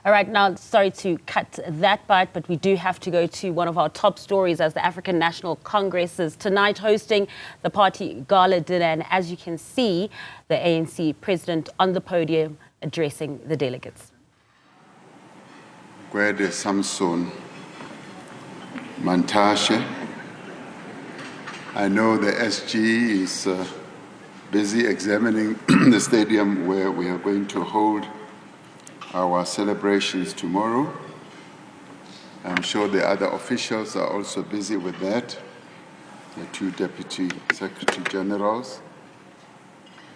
All right, now, sorry to cut that bite, but we do have to go to one of our top stories as the African National Congress is tonight hosting the party gala dinner. And as you can see, the ANC president on the podium addressing the delegates. Gwede Samson Mantashe. I know the SG is busy examining the stadium where we are going to hold our celebrations tomorrow. I'm sure the other officials are also busy with that, the two Deputy Secretary Generals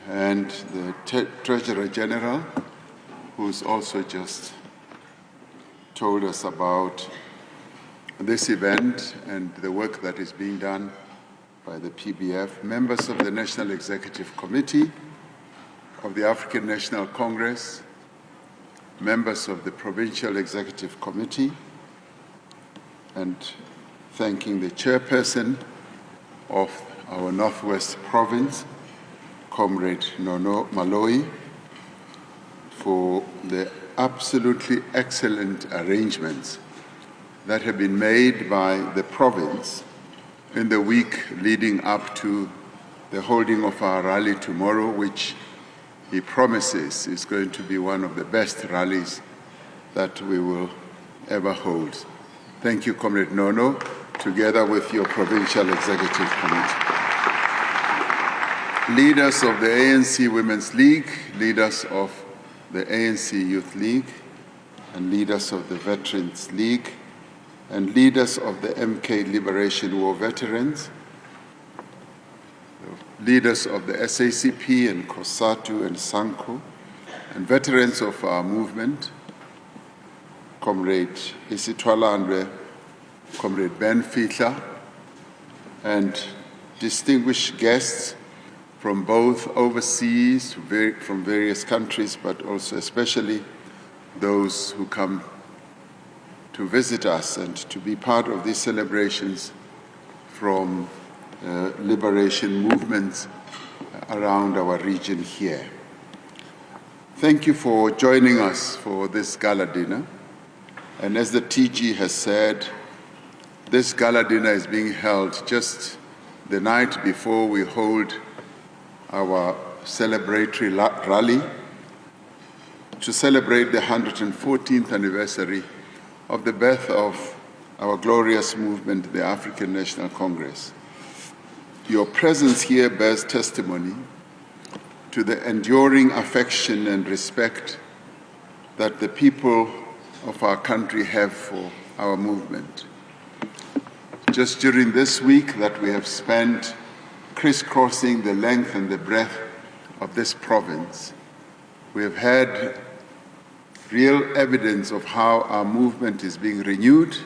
and the Treasurer General, who's also just told us about this event and the work that is being done by the PBF, members of the National Executive Committee of the African National Congress, members of the Provincial Executive Committee, and thanking the chairperson of our Northwest Province, Comrade Nono Maloi, for the absolutely excellent arrangements that have been made by the province in the week leading up to the holding of our rally tomorrow, which he promises is going to be one of the best rallies that we will ever hold. Thank you, Comrade Nono, together with your Provincial Executive Committee. Leaders of the ANC Women's League, leaders of the ANC Youth League, and leaders of the Veterans League, and leaders of the MK Liberation War Veterans, leaders of the SACP and COSATU and SANCO, and veterans of our movement, Comrade Isitwala Andwe, Comrade Ben Fitla, and distinguished guests from both overseas, from various countries, but also especially those who come to visit us and to be part of these celebrations from liberation movements around our region here. Thank you for joining us for this gala dinner. And as the TG has said, this gala dinner is being held just the night before we hold our celebratory rally to celebrate the 114th anniversary of the birth of our glorious movement, the African National Congress. Your presence here bears testimony to the enduring affection and respect that the people of our country have for our movement. Just during this week that we have spent crisscrossing the length and the breadth of this province, we have had real evidence of how our movement is being renewed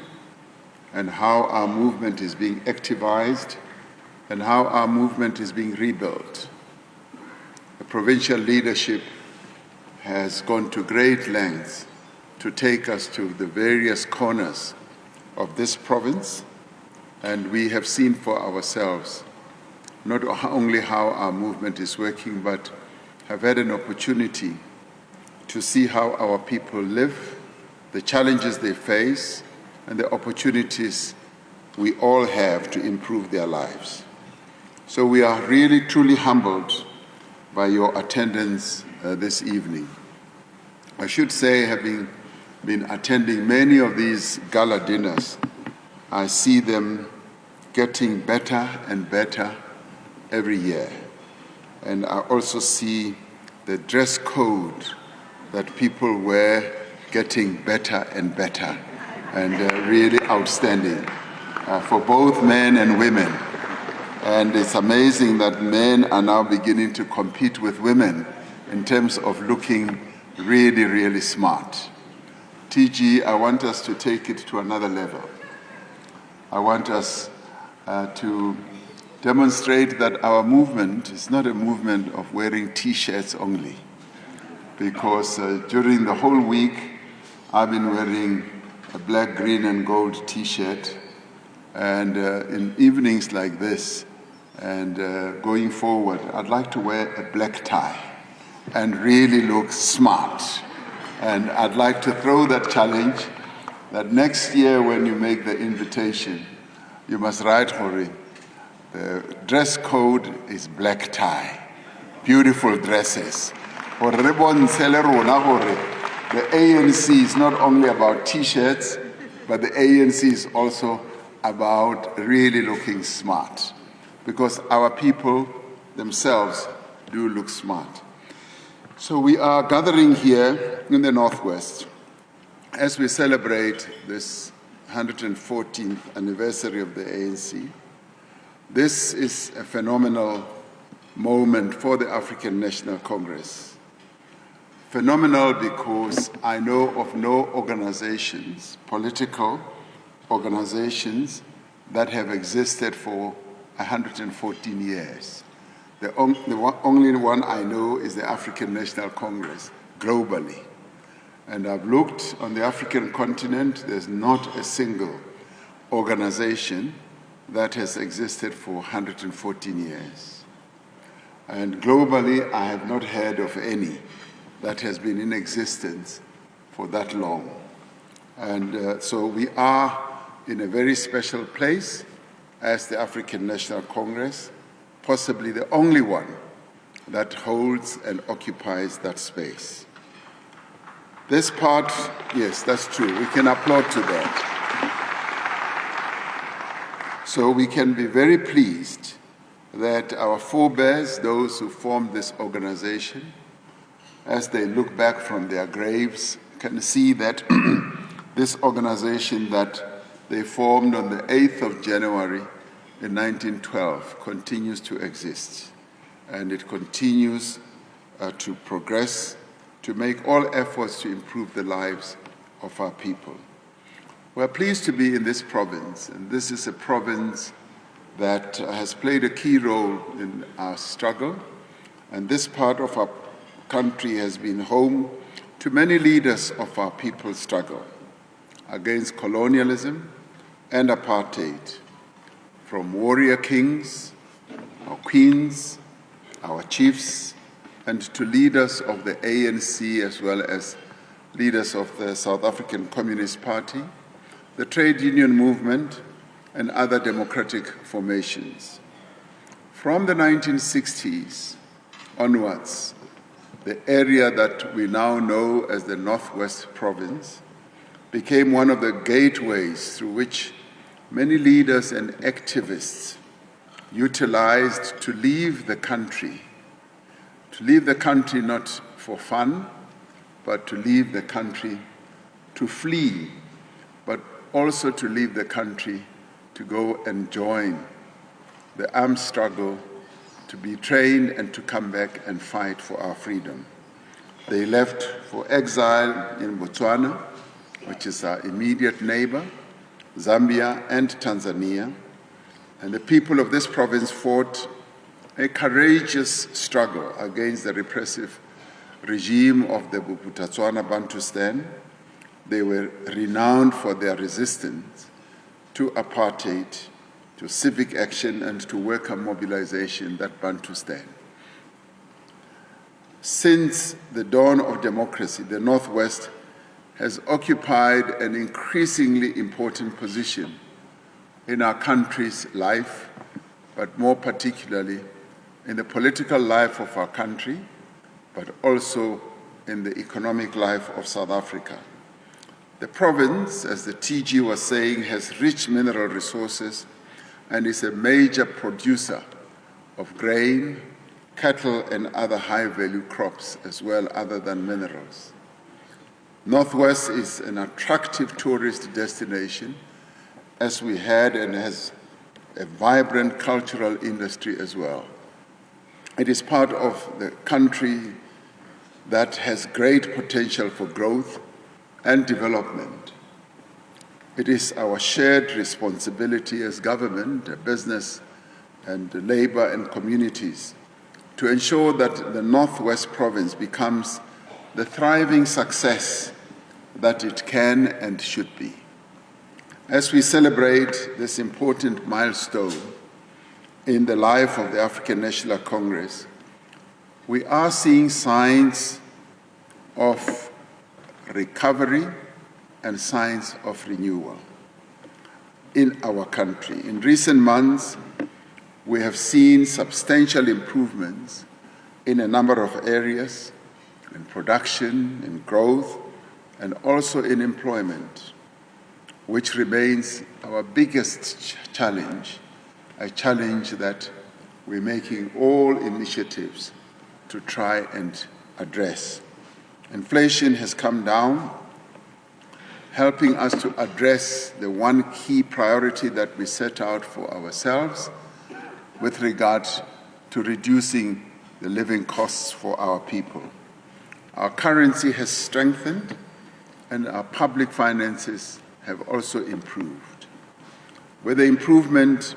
and how our movement is being activized and how our movement is being rebuilt. The provincial leadership has gone to great lengths to take us to the various corners of this province, and we have seen for ourselves not only how our movement is working, but have had an opportunity to see how our people live, the challenges they face, and the opportunities we all have to improve their lives. So we are really, truly humbled by your attendance this evening. I should say, having been attending many of these gala dinners, I see them getting better and better every year. And I also see the dress code that people wear getting better and better and really outstanding for both men and women. And it's amazing that men are now beginning to compete with women in terms of looking really, really smart. TG, I want us to take it to another level. I want us to demonstrate that our movement is not a movement of wearing T-shirts only. Because during the whole week, I've been wearing a black, green, and gold T-shirt. And in evenings like this, and going forward, I'd like to wear a black tie and really look smart. And I'd like to throw that challenge that next year when you make the invitation, you must write, Hori, the dress code is black tie, beautiful dresses. The ANC is not only about t-shirts, but the ANC is also about really looking smart, because our people themselves do look smart. So we are gathering here in the Northwest as we celebrate this 114th anniversary of the ANC. This is a phenomenal moment for the African National Congress. Phenomenal because I know of no organizations, political organizations, that have existed for 114 years. The only one I know is the African National Congress, globally. And I've looked on the African continent, there's not a single organization that has existed for 114 years. And globally, I have not heard of any that has been in existence for that long. And so we are in a very special place as the African National Congress, possibly the only one that holds and occupies that space. This part, yes, that's true. We can applaud to that. So we can be very pleased that our forebears, those who formed this organization, as they look back from their graves, can see that this organization that they formed on the 8th of January in 1912 continues to exist, and it continues to progress, to make all efforts to improve the lives of our people. We're pleased to be in this province, and this is a province that has played a key role in our struggle, and this part of our country has been home to many leaders of our people's struggle against colonialism and apartheid, from warrior kings, our queens, our chiefs, and to leaders of the ANC as well as leaders of the South African Communist Party, the trade union movement, and other democratic formations. From the 1960s onwards, the area that we now know as the Northwest Province became one of the gateways through which many leaders and activists utilized to leave the country not for fun, but to leave the country to flee, but also to leave the country to go and join the armed struggle, to be trained and to come back and fight for our freedom. They left for exile in Botswana, which is our immediate neighbor, Zambia and Tanzania, and the people of this province fought a courageous struggle against the repressive regime of the Bophuthatswana Bantustan. They were renowned for their resistance to apartheid, to civic action, and to worker mobilization, that Bantustan. Since the dawn of democracy, the Northwest has occupied an increasingly important position in our country's life, but more particularly in the political life of our country, but also in the economic life of South Africa. The province, as the TG was saying, has rich mineral resources and is a major producer of grain, cattle, and other high-value crops as well, other than minerals. Northwest is an attractive tourist destination, as we had, and has a vibrant cultural industry as well. It is part of the country that has great potential for growth and development. It is our shared responsibility as government, business, and labor and communities to ensure that the Northwest Province becomes the thriving success that it can and should be. As we celebrate this important milestone in the life of the African National Congress, we are seeing signs of recovery, and signs of renewal in our country. In recent months, we have seen substantial improvements in a number of areas, in production, in growth, and also in employment, which remains our biggest challenge, a challenge that we're making all initiatives to try and address. Inflation has come down, helping us to address the one key priority that we set out for ourselves with regard to reducing the living costs for our people. Our currency has strengthened, and our public finances have also improved. With the improvement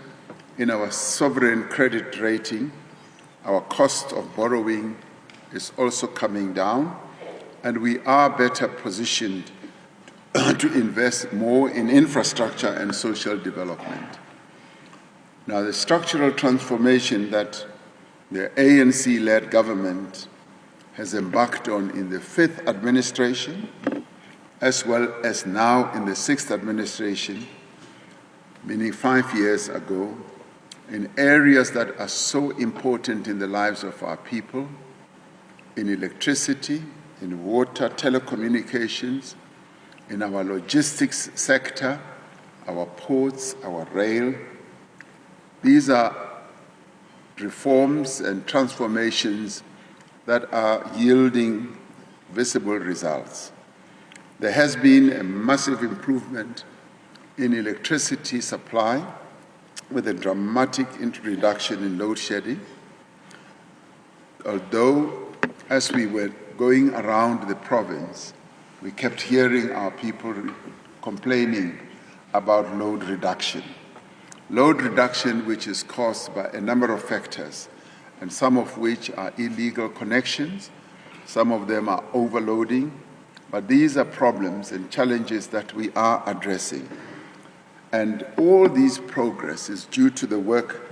in our sovereign credit rating, our cost of borrowing is also coming down, and we are better positioned to invest more in infrastructure and social development. Now, the structural transformation that the ANC-led government has embarked on in the 5th administration, as well as now in the 6th administration, meaning 5 years ago, in areas that are so important in the lives of our people, in electricity, in water, telecommunications, in our logistics sector, our ports, our rail. These are reforms and transformations that are yielding visible results. There has been a massive improvement in electricity supply with a dramatic reduction in load shedding. Although, as we were going around the province, we kept hearing our people complaining about load reduction. Load reduction, which is caused by a number of factors, and some of which are illegal connections, some of them are overloading, but these are problems and challenges that we are addressing. And all these progress is due to the work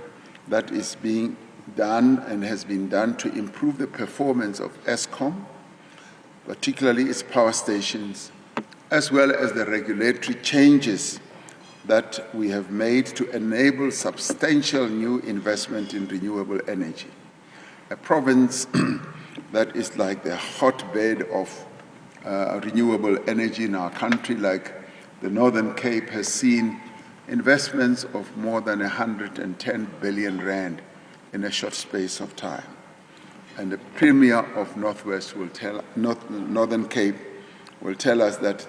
that is being done and has been done to improve the performance of Eskom, particularly its power stations, as well as the regulatory changes that we have made to enable substantial new investment in renewable energy. A province that is like the hotbed of renewable energy in our country, like the Northern Cape, has seen investments of more than 110 billion rand in a short space of time. And the Premier of Northern Cape will tell us that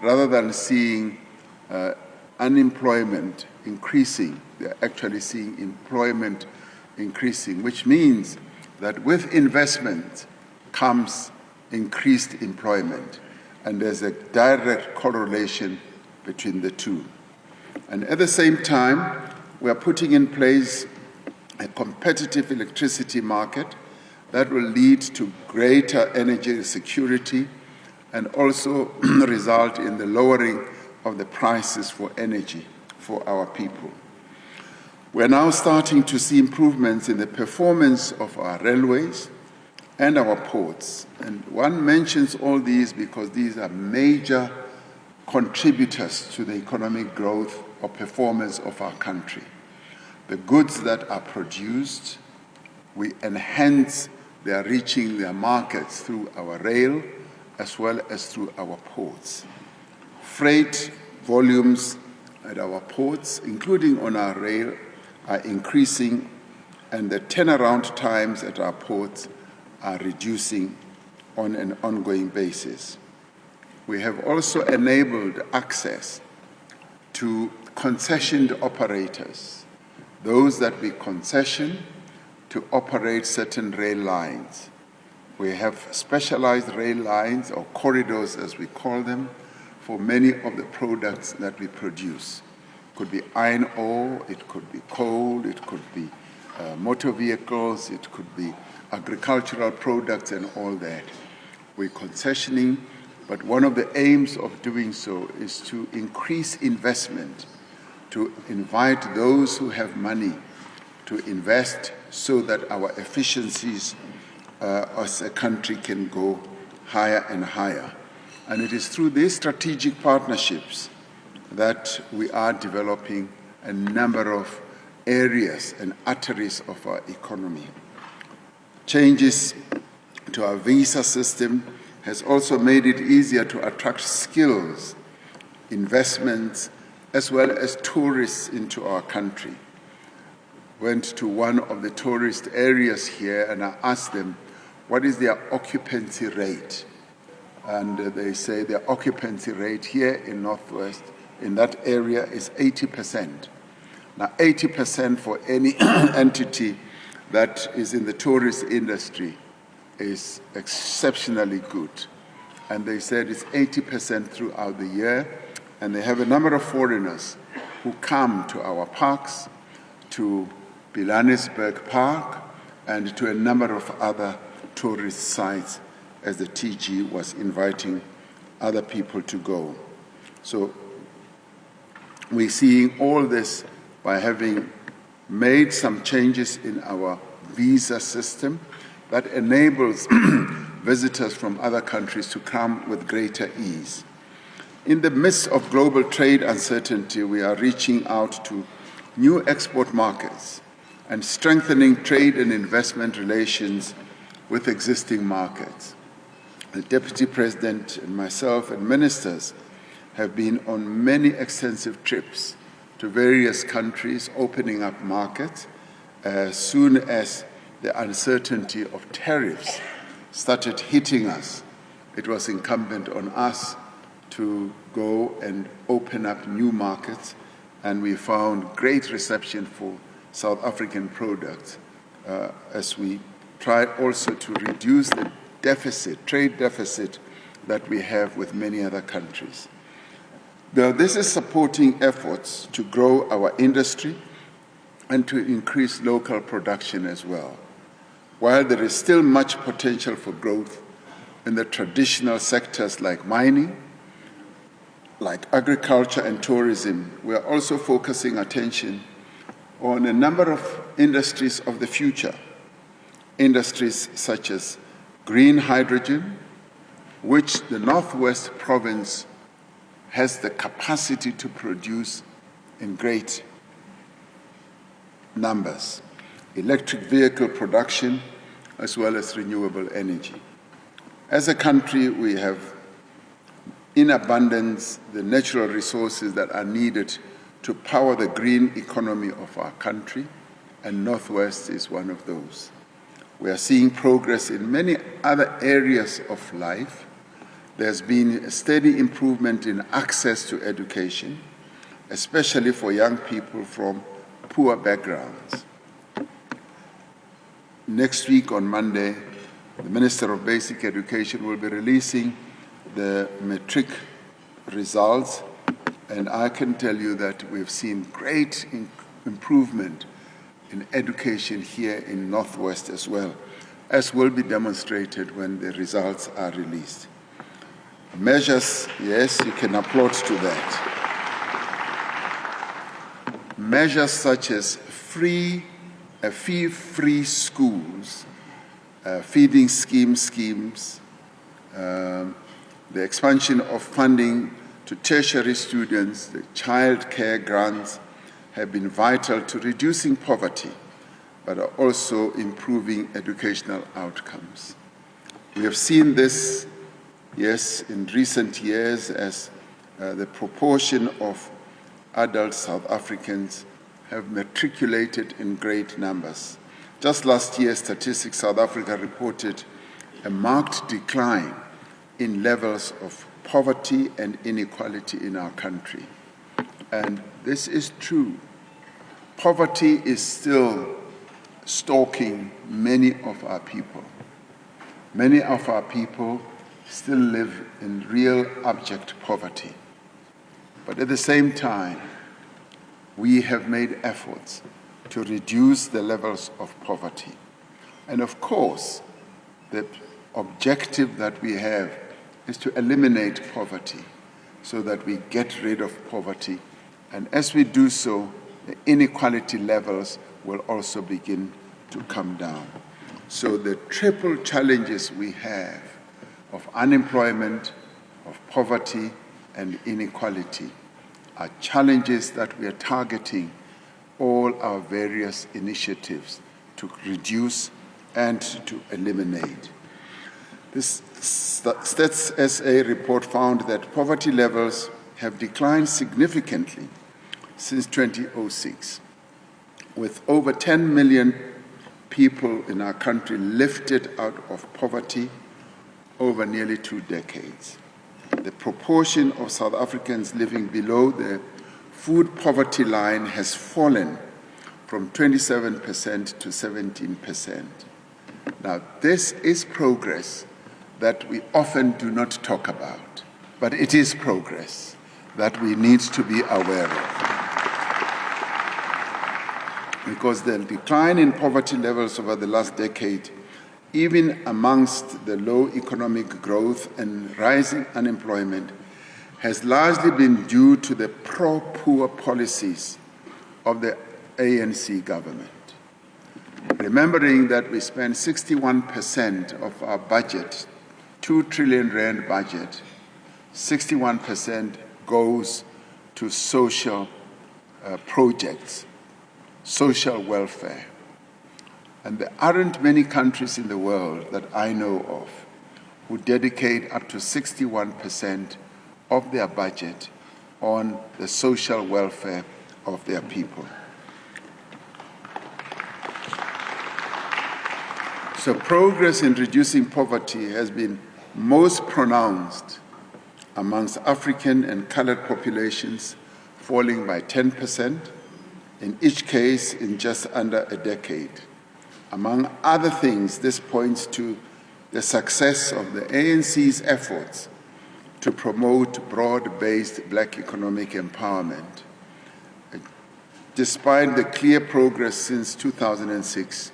rather than seeing unemployment increasing, they're actually seeing employment increasing, which means that with investment comes increased employment, and there's a direct correlation between the two. And at the same time, we are putting in place a competitive electricity market that will lead to greater energy security and also result in the lowering of the prices for energy for our people. We're now starting to see improvements in the performance of our railways and our ports. And one mentions all these because these are major contributors to the economic growth or performance of our country. The goods that are produced, we enhance their reaching their markets through our rail as well as through our ports. Freight volumes at our ports, including on our rail, are increasing, and the turnaround times at our ports are reducing on an ongoing basis. We have also enabled access to concessioned operators, those that we concession to operate certain rail lines. We have specialized rail lines, or corridors as we call them, for many of the products that we produce. It could be iron ore, it could be coal, it could be motor vehicles, it could be agricultural products and all that. We're concessioning, but one of the aims of doing so is to increase investment, to invite those who have money to invest so that our efficiencies as a country can go higher and higher. And it is through these strategic partnerships that we are developing a number of areas and arteries of our economy. Changes to our visa system has also made it easier to attract skills, investments, as well as tourists into our country. Went to one of the tourist areas here and I asked them, what is their occupancy rate? And they say their occupancy rate here in Northwest, in that area, is 80%. Now, 80% for any entity that is in the tourist industry is exceptionally good. And they said it's 80% throughout the year, and they have a number of foreigners who come to our parks, to Pilanesberg Park, and to a number of other tourist sites as the TG was inviting other people to go. So we're seeing all this by having made some changes in our visa system that enables visitors from other countries to come with greater ease. In the midst of global trade uncertainty, we are reaching out to new export markets and strengthening trade and investment relations with existing markets. The Deputy President and myself and ministers have been on many extensive trips to various countries, opening up markets. As soon as the uncertainty of tariffs started hitting us, it was incumbent on us to go and open up new markets, and we found great reception for South African products as we tried also to reduce the deficit, trade deficit that we have with many other countries. Now, this is supporting efforts to grow our industry and to increase local production as well. While there is still much potential for growth in the traditional sectors like mining, like agriculture and tourism, we are also focusing attention on a number of industries of the future. Industries such as green hydrogen, which the Northwest Province has the capacity to produce in great numbers. Electric vehicle production, as well as renewable energy. As a country, we have in abundance the natural resources that are needed to power the green economy of our country, and Northwest is one of those. We are seeing progress in many other areas of life. There's been a steady improvement in access to education, especially for young people from poor backgrounds. Next week on Monday, the Minister of Basic Education will be releasing the matric results, and I can tell you that we've seen great improvement in education here in Northwest as well, as will be demonstrated when the results are released. Measures, yes, you can applaud to that. Measures such as fee-free schools, feeding schemes, the expansion of funding to tertiary students, the child care grants have been vital to reducing poverty, but are also improving educational outcomes. We have seen this, yes, in recent years as the proportion of adult South Africans have matriculated in great numbers. Just last year, Statistics South Africa reported a marked decline in levels of poverty and inequality in our country. And this is true. Poverty is still stalking many of our people. Many of our people still live in real abject poverty. But at the same time, we have made efforts to reduce the levels of poverty. And of course, the objective that we have is to eliminate poverty so that we get rid of poverty. And as we do so, the inequality levels will also begin to come down. So the triple challenges we have of unemployment, of poverty and inequality are challenges that we are targeting all our various initiatives to reduce and to eliminate. This Stats SA report found that poverty levels have declined significantly since 2006, with over 10 million people in our country lifted out of poverty over nearly 2 decades. The proportion of South Africans living below the food poverty line has fallen from 27% to 17%. Now, this is progress that we often do not talk about, but it is progress that we need to be aware of. Because the decline in poverty levels over the last decade, even amongst the low economic growth and rising unemployment, has largely been due to the pro-poor policies of the ANC government. Remembering that we spend 61% of our budget, 2 trillion rand budget, 61% goes to social projects, social welfare. And there aren't many countries in the world that I know of who dedicate up to 61% of their budget on the social welfare of their people. So progress in reducing poverty has been most pronounced amongst African and colored populations, falling by 10%, in each case in just under a decade. Among other things, this points to the success of the ANC's efforts to promote broad-based Black economic empowerment. Despite the clear progress since 2006,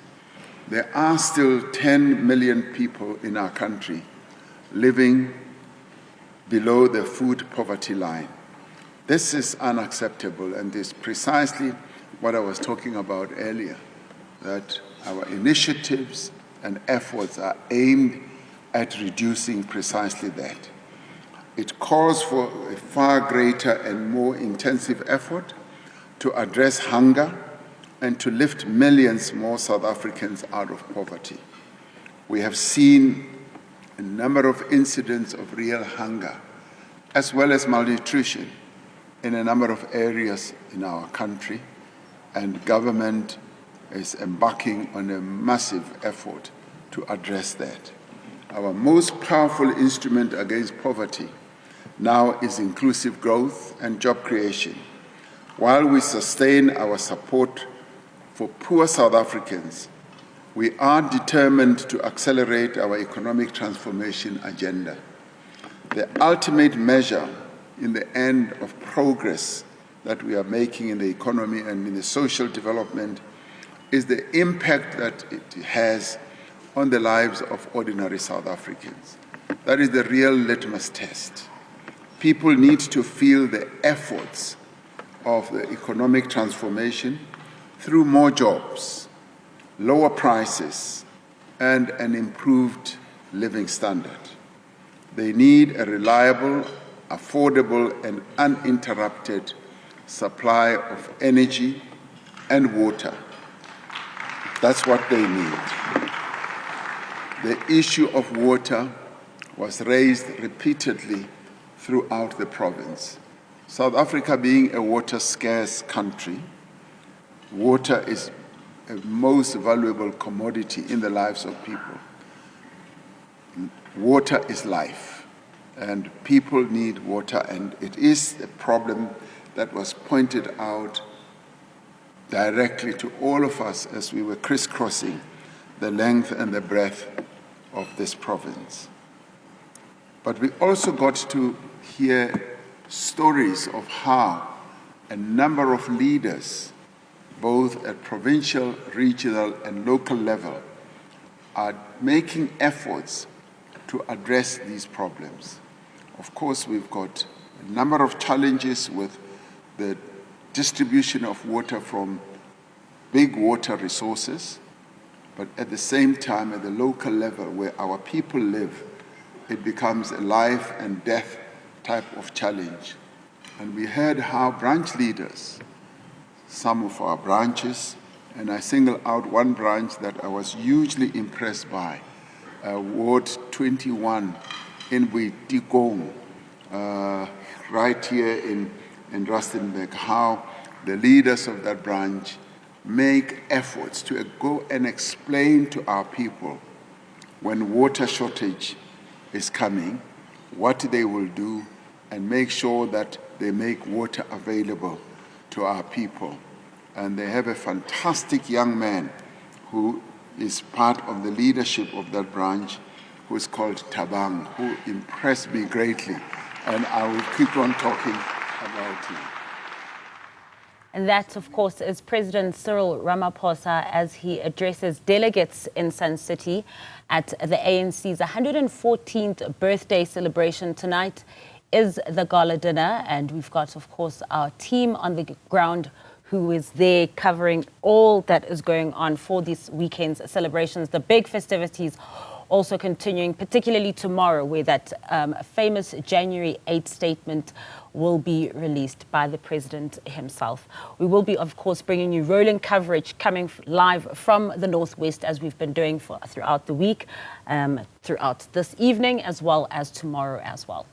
there are still 10 million people in our country living below the food poverty line. This is unacceptable, and is precisely what I was talking about earlier, that our initiatives and efforts are aimed at reducing precisely that. It calls for a far greater and more intensive effort to address hunger and to lift millions more South Africans out of poverty. We have seen a number of incidents of real hunger, as well as malnutrition, in a number of areas in our country, and government is embarking on a massive effort to address that. Our most powerful instrument against poverty now is inclusive growth and job creation. While we sustain our support for poor South Africans, we are determined to accelerate our economic transformation agenda. The ultimate measure in the end of progress that we are making in the economy and in the social development is the impact that it has on the lives of ordinary South Africans. That is the real litmus test. People need to feel the efforts of the economic transformation through more jobs, lower prices, and an improved living standard. They need a reliable, affordable, and uninterrupted supply of energy and water. That's what they need. The issue of water was raised repeatedly throughout the province. South Africa being a water-scarce country, water is a most valuable commodity in the lives of people. Water is life, and people need water, and it is a problem that was pointed out directly to all of us as we were crisscrossing the length and the breadth of this province. But we also got to hear stories of how a number of leaders, both at provincial, regional, and local level, are making efforts to address these problems. Of course, we've got a number of challenges with the distribution of water from big water resources, but at the same time, at the local level where our people live, it becomes a life and death type of challenge. And we heard how branch leaders, some of our branches, and I single out one branch that I was hugely impressed by, Ward 21 in Buitikong, right here in Rustenburg, how the leaders of that branch make efforts to go and explain to our people when water shortage is coming, what they will do, and make sure that they make water available to our people. And they have a fantastic young man who is part of the leadership of that branch, who is called Tabang, who impressed me greatly. And I will keep on talking about him. And that, of course, is President Cyril Ramaphosa as he addresses delegates in Sun City at the ANC's 114th birthday celebration. Tonight is the gala dinner, and we've got, of course, our team on the ground who is there covering all that is going on for this weekend's celebrations. The big festivities also continuing, particularly tomorrow, where that famous January 8th statement will be released by the president himself. We will be, of course, bringing you rolling coverage coming live from the Northwest, as we've been doing throughout the week, throughout this evening, as well as tomorrow as well.